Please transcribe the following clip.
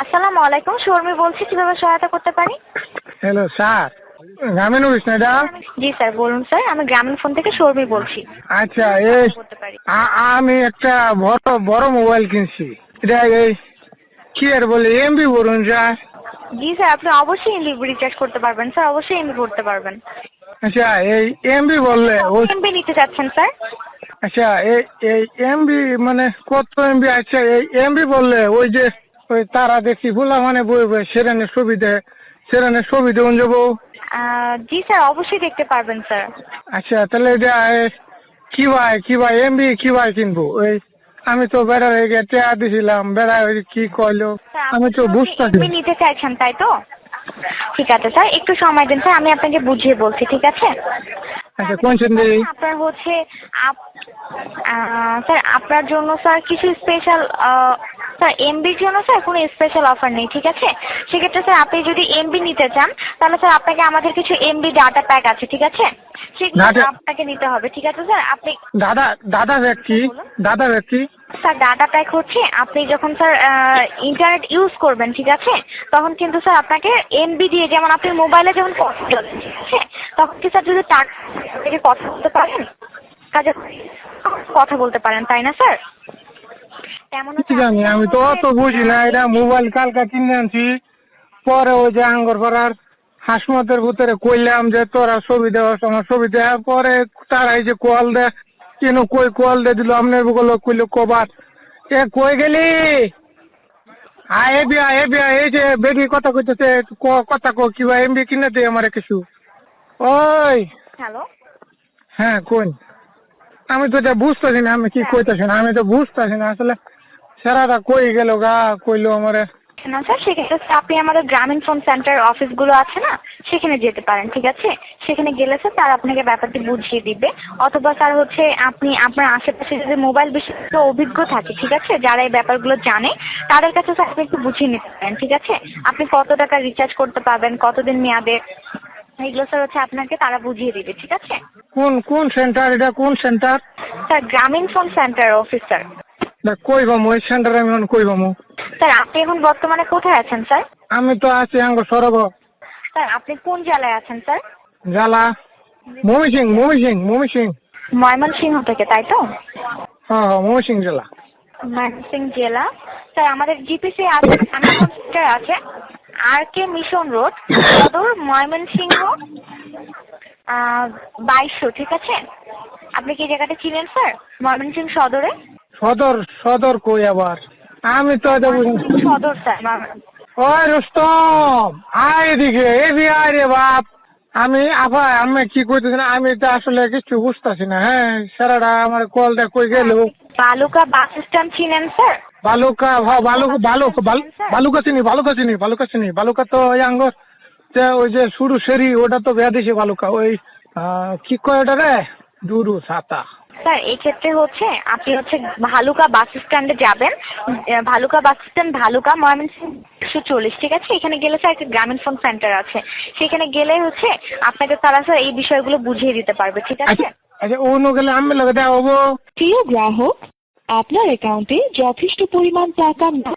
আসসালামু আলাইকুম, শর্মি বলছি, কিভাবে সহায়তা করতে পারি? হ্যালো স্যার, গ্রামীণ অফিস না এটা? জি স্যার, বলুন স্যার, আমি গ্রামীণ ফোন থেকে শর্মি বলছি। আচ্ছা, কিভাবে এই সহায়তা করতে পারি? আমি একটা বড় বড় মোবাইল কিনছি। এটা এই কি আর বলে এমবি বলুন স্যার। জি স্যার, আপনি অবশ্যই এমবি রিচার্জ করতে পারবেন স্যার, অবশ্যই এমবি করতে পারবেন। আচ্ছা, এই এমবি বললে ওই এমবি নিতে চাচ্ছেন স্যার? আচ্ছা এই এই এমবি মানে কত এমবি? আচ্ছা, এই এমবি বললে ওই যে ওই তারা দেখি বলা মানে বই বই সেরানের সুবিধে যাবো। জি স্যার, অবশ্যই দেখতে পারবেন স্যার। আচ্ছা, তাহলে এটা কি ভাই এমবি কি ভাই কিনবো? ওই আমি তো বেড়ার হয়ে টেয়া দিছিলাম, বেড়া কি কইলো স্যার, আমি আপনি তো তো বুঝতেছি এমবি না। নিতে চাইছেন তাই তো? ঠিক আছে স্যার, একটু সময় দিন স্যার, আমি আপনাকে বুঝিয়ে বলছি, ঠিক আছে? আচ্ছা, কোন সেন্টারে? আপনার হচ্ছে স্যার আপনার জন্য স্যার কিছু স্পেশাল স্যার এমবির জন্য স্যার কোনো স্পেশাল অফার নেই, ঠিক আছে? সেক্ষেত্রে স্যার আপনি যদি এমবি নিতে চান তাহলে স্যার আপনাকে আমাদের কিছু এমবি ডাটা প্যাক আছে, ঠিক আছে? সেগুলো আপনাকে নিতে হবে, ঠিক আছে স্যার? আপনি দাদা দাদা ব্যক্তি দাদা ব্যক্তি স্যার ডাটা প্যাক হচ্ছে আপনি যখন স্যার ইন্টারনেট ইউজ করবেন, ঠিক আছে, তখন কিন্তু স্যার আপনাকে এমবি দিয়ে, যেমন আপনি মোবাইলে যেমন কথা বলেন, ঠিক আছে, তখন কি স্যার যদি টাকা থেকে কথা বলতে পারেন, কাজে কথা বলতে পারেন, তাই না স্যার? তেমন কি জানি, আমি তো অত বুঝি না। এটা মোবাইল কালকা কিনে আনছি, পরে ওই যে আঙ্গর পাড়ার হাসমতের ভিতরে কইলাম যে তোরা ছবি দেওয়ার সময় ছবি দেওয়ার পরে তারা এই যে কল দে কেন কই কল দে দিল আপনার বগল কইলো কবার এ কই গেলি আয় এই যে বেগি কথা কইতেছে, কথা কো কিবা এমবি কিনে দে আমারে কিছু। ওই হ্যালো, হ্যাঁ কোন, আমি তো এটা বুঝতেছি না, আমি কি কইতেছি না, আমি তো বুঝতেছি না আসলে। সেরাটা কই গেল গা, কইলো আমারে। না স্যার, সেক্ষেত্রে আপনি আমাদের গ্রামীণ ফোন সেন্টার অফিস গুলো আছে না, সেখানে যেতে পারেন, ঠিক আছে? সেখানে গেলে স্যার তারা আপনাকে ব্যাপারটি বুঝিয়ে দিবে। অথবা স্যার হচ্ছে আপনি আপনার আশেপাশে যদি মোবাইল বিষয়ে অভিজ্ঞ থাকে, ঠিক আছে, যারা এই ব্যাপারগুলো জানে, তাদের কাছে স্যার আপনি একটু বুঝিয়ে নিতে পারেন, ঠিক আছে? আপনি কত টাকা রিচার্জ করতে পারবেন, কতদিন মেয়াদে, এগুলো স্যার হচ্ছে আপনাকে তারা বুঝিয়ে দিবে, ঠিক আছে? কোন কোন সেন্টার? এটা কোন সেন্টার? স্যার গ্রামীণ ফোন সেন্টার অফিস স্যার। কই বামু ওই সেন্টার? আমি এখন কই বামু? স্যার আপনি এখন বর্তমানে কোথায় আছেন স্যার? আমি তো আছি আঙ্গ সরব স্যার আপনি কোন জেলায় আছেন স্যার? জালা মমিসিং। ময়মনসিংহ থেকে, তাই তো? হ্যাঁ, মমিসিং জেলা। ময়মনসিংহ জেলা। স্যার আমাদের জিপিসি আছে, সেন্টার আছে আর কে মিশন রোড, সদর, ময়মনসিংহ 2200, ঠিক আছে? আপনি কি জায়গাটা চিনেন স্যার, ময়মনসিংহ সদরে? সদর কই আবার? আমি তো এটা বুঝি না। সদর স্যার। ওই রুস্তম, আয় এদিকে, আয় রে বাপ। আমি কি কইতেছি না, আমি তো আসলে কিছু বুঝতেছি না। হ্যাঁ, সারাটা আমার কল দেখ কই গেল। বালুকা বাস স্ট্যান্ড চিনেন স্যার? বালুকা, বালুকা চিনি। বালুকা তো ওই আঙ্গর ওই যে শুরু সেরি, ওটা তো বেয়া দিছে বালুকা। ওই কি কয় ওটা রে, দুরু ছাতা। স্যার এই ক্ষেত্রে হচ্ছে আপনি হচ্ছে ভালুকা বাস স্ট্যান্ডে যাবেন। ভালুকা বাস স্ট্যান্ড, ভালুকা, ময়মনসিংহ 140, ঠিক আছে? এখানে গেলে স্যার একটা গ্রামীণ ফোন সেন্টার আছে, সেখানে গেলে হচ্ছে আপনাকে তারা স্যার এই বিষয়গুলো বুঝিয়ে দিতে পারবে, ঠিক আছে? আচ্ছা, অন্য গেলে আমি লাগে দেওয়া হবো। প্রিয় গ্রাহক, আপনার অ্যাকাউন্টে যথেষ্ট পরিমাণ টাকা না